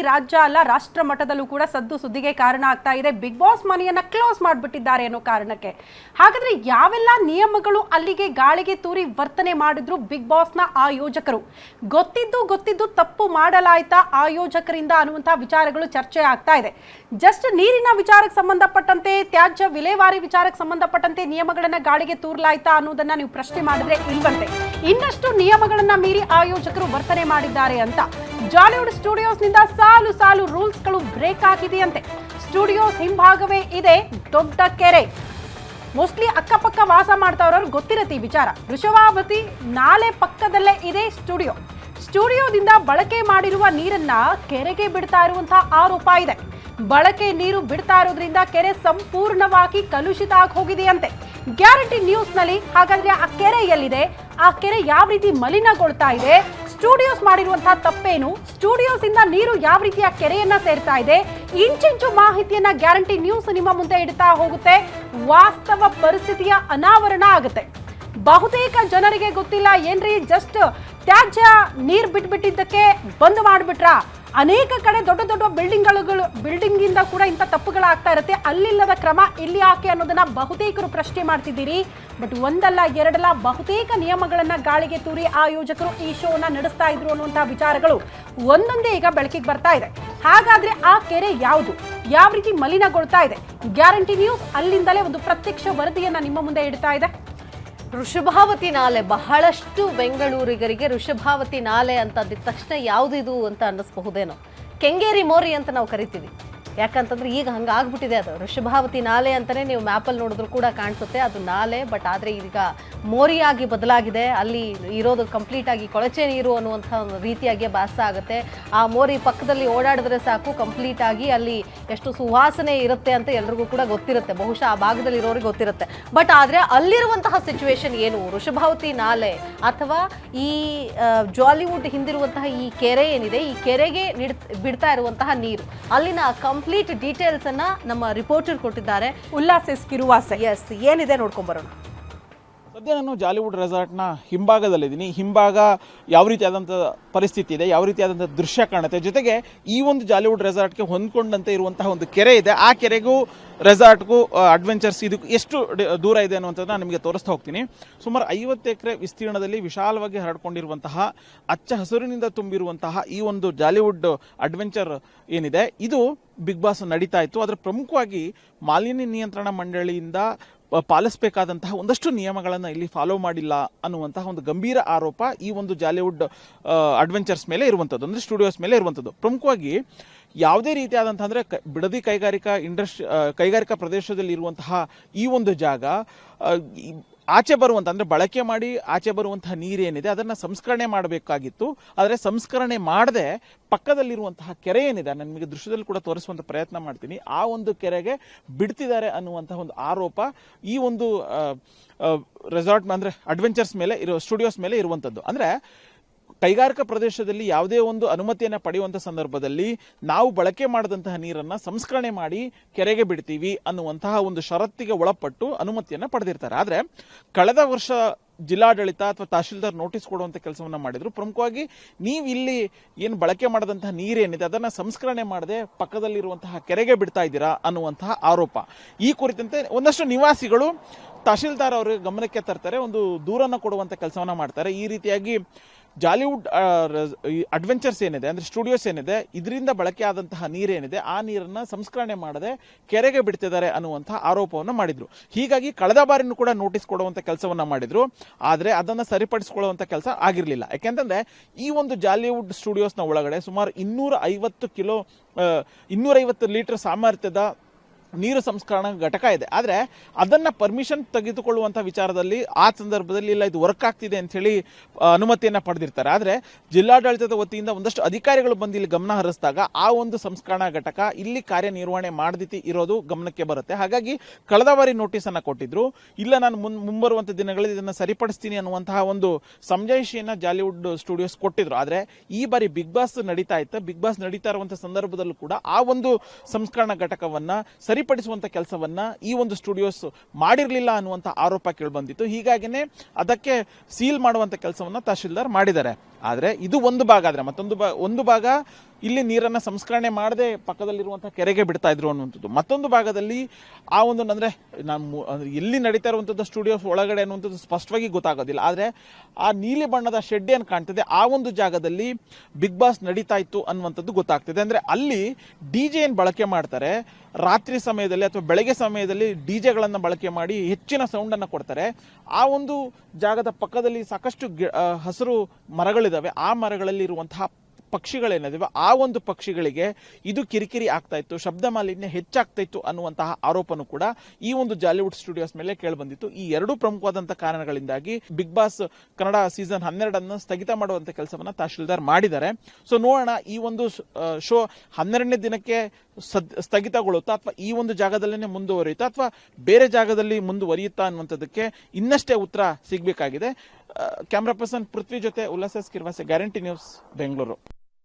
ರಾಜ್ಯ ಅಲ್ಲ ರಾಷ್ಟ್ರ ಮಟ್ಟದಲ್ಲೂ ಕೂಡ ಸದ್ದು ಸುದ್ದಿಗೆ ಕಾರಣ ಆಗ್ತಾ ಇದೆ. ಬಿಗ್ ಬಾಸ್ ಮನೆಯನ್ನ ಕ್ಲೋಸ್ ಮಾಡಿಬಿಟ್ಟಿದ್ದಾರೆ ಅನ್ನೋ ಕಾರಣಕ್ಕೆ. ಹಾಗಾದ್ರೆ ಯಾವೆಲ್ಲ ನಿಯಮಗಳು ಅಲ್ಲಿಗೆ ಗಾಳಿಗೆ ತೂರಿ ವರ್ತನೆ ಮಾಡಿದ್ರು ಬಿಗ್ ಬಾಸ್ನ ಆಯೋಜಕರು? ಗೊತ್ತಿದ್ದು ತಪ್ಪು ಮಾಡಲಾಯ್ತಾ ಆಯೋಜಕರಿಂದ ಅನ್ನುವಂತಹ ವಿಚಾರಗಳು ಚರ್ಚೆ ಆಗ್ತಾ ಇದೆ. ಜಸ್ಟ್ ನೀರಿನ ವಿಚಾರಕ್ಕೆ ಸಂಬಂಧಪಟ್ಟಂತೆ, ತ್ಯಾಜ್ಯ ವಿಲೇವಾರಿ ವಿಚಾರಕ್ಕೆ ಸಂಬಂಧಪಟ್ಟಂತೆ ನಿಯಮಗಳನ್ನ ಗಾಳಿಗೆ ತೂರಲಾಯ್ತಾ ಅನ್ನೋದನ್ನ ನೀವು ಪ್ರಶ್ನೆ ಮಾಡಿದ್ರೆ ಇಲ್ವಂತೆ. ಇನ್ನಷ್ಟು ನಿಯಮಗಳನ್ನ ಮೀರಿ ಆಯೋಜಕರು ವರ್ತನೆ ಮಾಡಿದ್ದಾರೆ ಅಂತ ಜಾಲಿವುಡ್ ಸ್ಟುಡಿಯೋಸ್ ನಿಂದ ಸಾಲು ಸಾಲು ರೂಲ್ಸ್ ಗಳು ಬ್ರೇಕ್ ಆಗಿದೆಯಂತೆ. ಸ್ಟುಡಿಯೋಸ್ ಹಿಂಭಾಗವೇ ಇದೆ ದೊಡ್ಡ ಕೆರೆ. ಮೋಸ್ಟ್ಲಿ ಅಕ್ಕಪಕ್ಕ ವಾಸ ಮಾಡ್ತಾ ಇರೋರು ಗೊತ್ತಿರತ್ತೆ ಈ ವಿಚಾರ. ವೃಷಭಾವತಿ ನಾಲೆ ಪಕ್ಕದಲ್ಲೇ ಇದೆ ಸ್ಟುಡಿಯೋದಿಂದ ಬಳಕೆ ಮಾಡಿರುವ ನೀರನ್ನ ಕೆರೆಗೆ ಬಿಡ್ತಾ ಇರುವಂತಹ ಆರೋಪ ಇದೆ. ಬಳಕೆ ನೀರು ಬಿಡ್ತಾ ಇರೋದ್ರಿಂದ ಕೆರೆ ಸಂಪೂರ್ಣವಾಗಿ ಕಲುಷಿತ ಆಗಿ ಹೋಗಿದೆಯಂತೆ. ಗ್ಯಾರಂಟಿ ನ್ಯೂಸ್ ನಲ್ಲಿ ಹಾಗಾದ್ರೆ ಆ ಕೆರೆ ಎಲ್ಲಿದೆ, ಆ ಕೆರೆ ಯಾವ ರೀತಿ ಮಲಿನಗೊಳ್ತಾ ಇದೆ, ಸ್ಟುಡಿಯೋಸ್ ಮಾಡಿರುವಂತಹ ತಪ್ಪೇನು, ಸ್ಟುಡಿಯೋಸ್ ಇಂದ ನೀರು ಯಾವ ರೀತಿಯ ಕೆರೆಯನ್ನ ಸೇರ್ತಾ ಇದೆ, ಇಂಚಿಂಚು ಮಾಹಿತಿಯನ್ನ ಗ್ಯಾರಂಟಿ ನ್ಯೂಸ್ ನಿಮ್ಮ ಮುಂದೆ ಇಡ್ತಾ ಹೋಗುತ್ತೆ. ವಾಸ್ತವ ಪರಿಸ್ಥಿತಿಯ ಅನಾವರಣ ಆಗುತ್ತೆ. ಬಹುತೇಕ ಜನರಿಗೆ ಗೊತ್ತಿಲ್ಲ ಏನ್ರಿ, ಜಸ್ಟ್ ತ್ಯಾಜ್ಯ ನೀರ್ ಬಿಟ್ಬಿಟ್ಟಿದ್ದಕ್ಕೆ ಬಂದ್ ಮಾಡ್ಬಿಟ್ರಾ? ಅನೇಕ ಕಡೆ ದೊಡ್ಡ ದೊಡ್ಡ ಬಿಲ್ಡಿಂಗ್ ಇಂದ ಕೂಡ ಇಂಥ ತಪ್ಪುಗಳಾಗ್ತಾ ಇರುತ್ತೆ. ಅಲ್ಲಿಲ್ಲದ ಕ್ರಮ ಇಲ್ಲಿ ಯಾಕೆ ಅನ್ನೋದನ್ನ ಬಹುತೇಕರು ಪ್ರಶ್ನೆ ಮಾಡ್ತಿದ್ದೀರಿ. ಬಟ್ ಒಂದಲ್ಲ ಎರಡಲ್ಲ ಬಹುತೇಕ ನಿಯಮಗಳನ್ನ ಗಾಳಿಗೆ ತೂರಿ ಆಯೋಜಕರು ಈ ಶೋನ ನಡೆಸ್ತಾ ಇದ್ರು ಅನ್ನುವಂತಹ ವಿಚಾರಗಳು ಒಂದೊಂದೇ ಈಗ ಬೆಳಕಿಗೆ ಬರ್ತಾ ಇದೆ. ಹಾಗಾದ್ರೆ ಆ ಕೆರೆ ಯಾವುದು, ಯಾವ ರೀತಿ ಮಲಿನಗೊಳ್ತಾ ಇದೆ? ಗ್ಯಾರಂಟಿ ನ್ಯೂಸ್ ಅಲ್ಲಿಂದಲೇ ಒಂದು ಪ್ರತ್ಯಕ್ಷ ವರದಿಯನ್ನ ನಿಮ್ಮ ಮುಂದೆ ಇಡ್ತಾ ಇದೆ. ವೃಷಭಾವತಿ ನಾಲೆ ಬಹಳಷ್ಟು ಬೆಂಗಳೂರಿಗರಿಗೆ ವೃಷಭಾವತಿ ನಾಲೆ ಅಂತಂದಿದ ತಕ್ಷಣ ಯಾವುದಿದು ಅಂತ ಅನ್ನಿಸ್ಬಹುದೇನೋ. ಕೆಂಗೇರಿ ಮೋರಿ ಅಂತ ನಾವು ಕರಿತೀವಿ. ಯಾಕಂತಂದ್ರೆ ಈಗ ಹಂಗಾಗ್ಬಿಟ್ಟಿದೆ ಅದು. ವೃಷಭಾವತಿ ನಾಲೆ ಅಂತಲೇ ನೀವು ಮ್ಯಾಪಲ್ಲಿ ನೋಡಿದ್ರು ಕೂಡ ಕಾಣಿಸುತ್ತೆ ಅದು ನಾಲೆ. ಬಟ್ ಆದರೆ ಈಗ ಮೋರಿಯಾಗಿ ಬದಲಾಗಿದೆ. ಅಲ್ಲಿ ಇರೋದು ಕಂಪ್ಲೀಟ್ ಆಗಿ ಕೊಳಚೆ ನೀರು ಅನ್ನುವಂಥ ಒಂದು ರೀತಿಯಾಗಿ ಭಾಸ ಆಗುತ್ತೆ. ಆ ಮೋರಿ ಪಕ್ಕದಲ್ಲಿ ಓಡಾಡಿದ್ರೆ ಸಾಕು ಕಂಪ್ಲೀಟ್ ಆಗಿ ಅಲ್ಲಿ ಎಷ್ಟು ಸುವಾಸನೆ ಇರುತ್ತೆ ಅಂತ ಎಲ್ರಿಗೂ ಕೂಡ ಗೊತ್ತಿರುತ್ತೆ. ಬಹುಶಃ ಆ ಭಾಗದಲ್ಲಿ ಇರೋರಿಗೆ ಗೊತ್ತಿರುತ್ತೆ. ಬಟ್ ಆದರೆ ಅಲ್ಲಿರುವಂತಹ ಸಿಚುವೇಶನ್ ಏನು, ವೃಷಭಾವತಿ ನಾಲೆ ಅಥವಾ ಈ ಜಾಲಿವುಡ್ ಹಿಂದಿರುವಂತಹ ಈ ಕೆರೆ ಏನಿದೆ, ಈ ಕೆರೆಗೆ ಬಿಡ್ತಾ ಇರುವಂತಹ ನೀರು, ಅಲ್ಲಿನ ಕಂಪ್ಲೀಟ್ ಡೀಟೇಲ್ಸ್ ಅನ್ನ ನಮ್ಮ ರಿಪೋರ್ಟರ್ ಕೊಟ್ಟಿದ್ದಾರೆ. ಉಲ್ಲಾಸ್ ಎಸ್ ಕಿರುವಾಸ. ಎಸ್, ಏನಿದೆ ನೋಡ್ಕೊಂಡ್ ಬರೋಣ. ಸದ್ಯ ನಾನು ಜಾಲಿವುಡ್ ರೆಸಾರ್ಟ್ನ ಹಿಂಭಾಗದಲ್ಲಿದ್ದೀನಿ. ಹಿಂಭಾಗ ಯಾವ ರೀತಿಯಾದಂಥ ಪರಿಸ್ಥಿತಿ ಇದೆ, ಯಾವ ರೀತಿಯಾದಂಥ ದೃಶ್ಯ ಕಾಣುತ್ತೆ, ಜೊತೆಗೆ ಈ ಒಂದು ಜಾಲಿವುಡ್ ರೆಸಾರ್ಟ್ಗೆ ಹೊಂದ್ಕೊಂಡಂತೆ ಇರುವಂತಹ ಒಂದು ಕೆರೆ ಇದೆ. ಆ ಕೆರೆಗೂ ರೆಸಾರ್ಟ್ಗೂ ಅಡ್ವೆಂಚರ್ಸ್ ಇದಕ್ಕೂ ಎಷ್ಟು ದೂರ ಇದೆ ಅನ್ನುವಂಥದ್ದು ನಾನು ನಿಮಗೆ ತೋರಿಸ್ತಾ ಹೋಗ್ತೀನಿ. ಸುಮಾರು 50 ಎಕರೆ ವಿಸ್ತೀರ್ಣದಲ್ಲಿ ವಿಶಾಲವಾಗಿ ಹರಡ್ಕೊಂಡಿರುವಂತಹ ಹಚ್ಚ ಹಸುರಿನಿಂದ ತುಂಬಿರುವಂತಹ ಈ ಒಂದು ಜಾಲಿವುಡ್ ಅಡ್ವೆಂಚರ್ ಏನಿದೆ, ಇದು ಬಿಗ್ ಬಾಸ್ ನಡೀತಾ ಇತ್ತು. ಅದರ ಪ್ರಮುಖವಾಗಿ ಮಾಲಿನ್ಯ ನಿಯಂತ್ರಣ ಮಂಡಳಿಯಿಂದ ಪಾಲಿಸಬೇಕಾದಂತಹ ಒಂದಷ್ಟು ನಿಯಮಗಳನ್ನು ಇಲ್ಲಿ ಫಾಲೋ ಮಾಡಿಲ್ಲ ಅನ್ನುವಂತಹ ಒಂದು ಗಂಭೀರ ಆರೋಪ ಈ ಒಂದು ಜಾಲಿವುಡ್ ಅಡ್ವೆಂಚರ್ಸ್ ಮೇಲೆ ಇರುವಂಥದ್ದು, ಅಂದರೆ ಸ್ಟುಡಿಯೋಸ್ ಮೇಲೆ ಇರುವಂಥದ್ದು. ಪ್ರಮುಖವಾಗಿ ಯಾವುದೇ ರೀತಿಯಾದಂಥ ಅಂದರೆ ಬಿಡದಿ ಕೈಗಾರಿಕಾ ಪ್ರದೇಶದಲ್ಲಿ ಇರುವಂತಹ ಈ ಒಂದು ಜಾಗ ಆಚೆ ಬರುವಂಥ, ಅಂದರೆ ಬಳಕೆ ಮಾಡಿ ಆಚೆ ಬರುವಂತಹ ನೀರೇನಿದೆ ಅದನ್ನು ಸಂಸ್ಕರಣೆ ಮಾಡಬೇಕಾಗಿತ್ತು. ಆದರೆ ಸಂಸ್ಕರಣೆ ಮಾಡದೆ ಪಕ್ಕದಲ್ಲಿರುವಂತಹ ಕೆರೆ ಏನಿದೆ, ನಾನು ನಿಮಗೆ ದೃಶ್ಯದಲ್ಲಿ ಕೂಡ ತೋರಿಸುವಂಥ ಪ್ರಯತ್ನ ಮಾಡ್ತೀನಿ, ಆ ಒಂದು ಕೆರೆಗೆ ಬಿಡ್ತಿದ್ದಾರೆ ಅನ್ನುವಂತಹ ಒಂದು ಆರೋಪ ಈ ಒಂದು ರೆಸಾರ್ಟ್ ಅಂದರೆ ಅಡ್ವೆಂಚರ್ಸ್ ಮೇಲೆ ಸ್ಟುಡಿಯೋಸ್ ಮೇಲೆ ಇರುವಂಥದ್ದು. ಅಂದರೆ ಕೈಗಾರಿಕಾ ಪ್ರದೇಶದಲ್ಲಿ ಯಾವುದೇ ಒಂದು ಅನುಮತಿಯನ್ನು ಪಡೆಯುವಂಥ ಸಂದರ್ಭದಲ್ಲಿ ನಾವು ಬಳಕೆ ಮಾಡಿದಂತಹ ನೀರನ್ನು ಸಂಸ್ಕರಣೆ ಮಾಡಿ ಕೆರೆಗೆ ಬಿಡ್ತೀವಿ ಅನ್ನುವಂತಹ ಒಂದು ಷರತ್ತಿಗೆ ಒಳಪಟ್ಟು ಅನುಮತಿಯನ್ನು ಪಡೆದಿರ್ತಾರೆ. ಆದರೆ ಕಳೆದ ವರ್ಷ ಜಿಲ್ಲಾಡಳಿತ ಅಥವಾ ತಹಶೀಲ್ದಾರ್ ನೋಟಿಸ್ ಕೊಡುವಂಥ ಕೆಲಸವನ್ನು ಮಾಡಿದ್ರು. ಪ್ರಮುಖವಾಗಿ ನೀವು ಇಲ್ಲಿ ಏನು ಬಳಕೆ ಮಾಡಿದಂತಹ ನೀರೇನಿದೆ ಅದನ್ನು ಸಂಸ್ಕರಣೆ ಮಾಡದೆ ಪಕ್ಕದಲ್ಲಿರುವಂತಹ ಕೆರೆಗೆ ಬಿಡ್ತಾ ಇದ್ದೀರಾ ಅನ್ನುವಂತಹ ಆರೋಪ. ಈ ಕುರಿತಂತೆ ಒಂದಷ್ಟು ನಿವಾಸಿಗಳು ತಹಶೀಲ್ದಾರ್ ಅವರಿಗೆ ಗಮನಕ್ಕೆ ತರ್ತಾರೆ, ಒಂದು ದೂರನ್ನು ಕೊಡುವಂಥ ಕೆಲಸವನ್ನು ಮಾಡ್ತಾರೆ. ಈ ರೀತಿಯಾಗಿ ಜಾಲಿವುಡ್ ಅಡ್ವೆಂಚರ್ಸ್ ಏನಿದೆ, ಅಂದರೆ ಸ್ಟುಡಿಯೋಸ್ ಏನಿದೆ, ಇದರಿಂದ ಬಳಕೆ ಆದಂತಹ ನೀರೇನಿದೆ ಆ ನೀರನ್ನು ಸಂಸ್ಕರಣೆ ಮಾಡದೆ ಕೆರೆಗೆ ಬಿಡ್ತಿದ್ದಾರೆ ಅನ್ನುವಂತಹ ಆರೋಪವನ್ನು ಮಾಡಿದ್ರು. ಹೀಗಾಗಿ ಕಳೆದ ಬಾರಿನೂ ಕೂಡ ನೋಟಿಸ್ ಕೊಡುವಂಥ ಕೆಲಸವನ್ನು ಮಾಡಿದ್ರು. ಆದರೆ ಅದನ್ನು ಸರಿಪಡಿಸಿಕೊಳ್ಳುವಂಥ ಕೆಲಸ ಆಗಿರಲಿಲ್ಲ. ಯಾಕೆಂತಂದ್ರೆ ಈ ಒಂದು ಜಾಲಿವುಡ್ ಸ್ಟುಡಿಯೋಸ್ನ ಒಳಗಡೆ ಸುಮಾರು 250 ಲೀಟರ್ ಸಾಮರ್ಥ್ಯದ ನೀರು ಸಂಸ್ಕರಣಾ ಘಟಕ ಇದೆ. ಆದರೆ ಅದನ್ನು ಪರ್ಮಿಷನ್ ತೆಗೆದುಕೊಳ್ಳುವಂಥ ವಿಚಾರದಲ್ಲಿ ಆ ಸಂದರ್ಭದಲ್ಲಿ ಇಲ್ಲ ಇದು ವರ್ಕ್ ಆಗ್ತಿದೆ ಅಂಥೇಳಿ ಅನುಮತಿಯನ್ನು ಪಡೆದಿರ್ತಾರೆ. ಆದರೆ ಜಿಲ್ಲಾಡಳಿತದ ವತಿಯಿಂದ ಒಂದಷ್ಟು ಅಧಿಕಾರಿಗಳು ಬಂದು ಇಲ್ಲಿ ಗಮನ ಹರಿಸಿದಾಗ ಆ ಒಂದು ಸಂಸ್ಕರಣಾ ಘಟಕ ಇಲ್ಲಿ ಕಾರ್ಯನಿರ್ವಹಣೆ ಮಾಡದಿತಿ ಇರೋದು ಗಮನಕ್ಕೆ ಬರುತ್ತೆ. ಹಾಗಾಗಿ ಕಳೆದ ಬಾರಿ ನೋಟಿಸನ್ನು ಕೊಟ್ಟಿದ್ರು, ಇಲ್ಲ ನಾನು ಮುಂಬರುವಂಥ ದಿನಗಳಲ್ಲಿ ಇದನ್ನು ಸರಿಪಡಿಸ್ತೀನಿ ಅನ್ನುವಂತಹ ಒಂದು ಸಮಜಾಯಿಷಿಯನ್ನು ಜಾಲಿವುಡ್ ಸ್ಟುಡಿಯೋಸ್ ಕೊಟ್ಟಿದ್ರು. ಆದರೆ ಈ ಬಾರಿ ಬಿಗ್ ಬಾಸ್ ನಡೀತಾ ಇತ್ತು. ಬಿಗ್ ಬಾಸ್ ನಡೀತಾ ಇರುವಂಥ ಸಂದರ್ಭದಲ್ಲೂ ಕೂಡ ಆ ಒಂದು ಸಂಸ್ಕರಣಾ ಘಟಕವನ್ನು ಸರಿಪಡಿಸುವಂತ ಕೆಲಸವನ್ನ ಈ ಒಂದು ಸ್ಟುಡಿಯೋಸ್ ಮಾಡಿರಲಿಲ್ಲ ಅನ್ನುವಂತ ಆರೋಪ ಕೇಳಿ ಬಂದಿತ್ತು. ಹೀಗಾಗಿನೇ ಅದಕ್ಕೆ ಸೀಲ್ ಮಾಡುವಂತ ಕೆಲಸವನ್ನ ತಹಶೀಲ್ದಾರ್ ಮಾಡಿದ್ದಾರೆ. ಆದರೆ ಇದು ಒಂದು ಭಾಗ. ಆದರೆ ಒಂದು ಭಾಗ ಇಲ್ಲಿ ನೀರನ್ನು ಸಂಸ್ಕರಣೆ ಮಾಡದೆ ಪಕ್ಕದಲ್ಲಿರುವಂಥ ಕೆರೆಗೆ ಬಿಡ್ತಾ ಇದ್ರು ಅನ್ನುವಂಥದ್ದು. ಮತ್ತೊಂದು ಭಾಗದಲ್ಲಿ ಆ ಒಂದು ಅಂದರೆ ಎಲ್ಲಿ ನಡೀತಾ ಇರುವಂಥದ್ದು ಸ್ಟುಡಿಯೋಸ್ ಒಳಗಡೆ ಅನ್ನುವಂಥದ್ದು ಸ್ಪಷ್ಟವಾಗಿ ಗೊತ್ತಾಗೋದಿಲ್ಲ. ಆದರೆ ಆ ನೀಲಿ ಬಣ್ಣದ ಶೆಡ್ ಏನು ಕಾಣ್ತಿದೆ ಆ ಒಂದು ಜಾಗದಲ್ಲಿ ಬಿಗ್ ಬಾಸ್ ನಡೀತಾ ಇತ್ತು ಅನ್ನುವಂಥದ್ದು ಗೊತ್ತಾಗ್ತಿದೆ. ಅಂದರೆ ಅಲ್ಲಿ DJ ಏನು ಬಳಕೆ ಮಾಡ್ತಾರೆ, ರಾತ್ರಿ ಸಮಯದಲ್ಲಿ ಅಥವಾ ಬೆಳಗ್ಗೆ ಸಮಯದಲ್ಲಿ DJಗಳನ್ನು ಬಳಕೆ ಮಾಡಿ ಹೆಚ್ಚಿನ ಸೌಂಡನ್ನು ಕೊಡ್ತಾರೆ. ಆ ಒಂದು ಜಾಗದ ಪಕ್ಕದಲ್ಲಿ ಸಾಕಷ್ಟು ಹಸಿರು ಮರಗಳಿದ್ದಾವೆ. ಆ ಮರಗಳಲ್ಲಿ ಇರುವಂತಹ ಪಕ್ಷಿಗಳೇನಿದಾವೆ ಆ ಒಂದು ಪಕ್ಷಿಗಳಿಗೆ ಇದು ಕಿರಿಕಿರಿ ಆಗ್ತಾ ಇತ್ತು, ಶಬ್ದ ಮಾಲಿನ್ಯ ಹೆಚ್ಚಾಗ್ತಾ ಇತ್ತು ಅನ್ನುವಂತಹ ಆರೋಪನೂ ಕೂಡ ಈ ಒಂದು ಜಾಲಿವುಡ್ ಸ್ಟುಡಿಯೋಸ್ ಮೇಲೆ ಕೇಳಿಬಂದಿತ್ತು. ಈ ಎರಡು ಪ್ರಮುಖವಾದಂತಹ ಕಾರಣಗಳಿಂದಾಗಿ ಬಿಗ್ ಬಾಸ್ ಕನ್ನಡ ಸೀಸನ್ 12 ಸ್ಥಗಿತ ಮಾಡುವಂತ ಕೆಲಸವನ್ನ ತಹಶೀಲ್ದಾರ್ ಮಾಡಿದ್ದಾರೆ. ಸೊ ನೋಡೋಣ ಈ ಒಂದು ಶೋ 12ನೇ ದಿನಕ್ಕೆ ಸ್ಥಗಿತಗೊಳ್ಳುತ್ತಾ ಅಥವಾ ಈ ಒಂದು ಜಾಗದಲ್ಲೇ ಮುಂದುವರಿಯುತ್ತಾ ಅಥವಾ ಬೇರೆ ಜಾಗದಲ್ಲಿ ಮುಂದುವರಿಯುತ್ತಾ ಅನ್ನುವಂಥದ್ದಕ್ಕೆ ಇನ್ನಷ್ಟೇ ಉತ್ತರ ಸಿಗಬೇಕಾಗಿದೆ. ಕ್ಯಾಮ್ರಾ ಪರ್ಸನ್ ಪೃಥ್ವಿ ಜೊತೆ ಉಲ್ಲಾಸ್ ಕಿರ್ವಾಸೆ, ಗ್ಯಾರಂಟಿ ನ್ಯೂಸ್, ಬೆಂಗಳೂರು.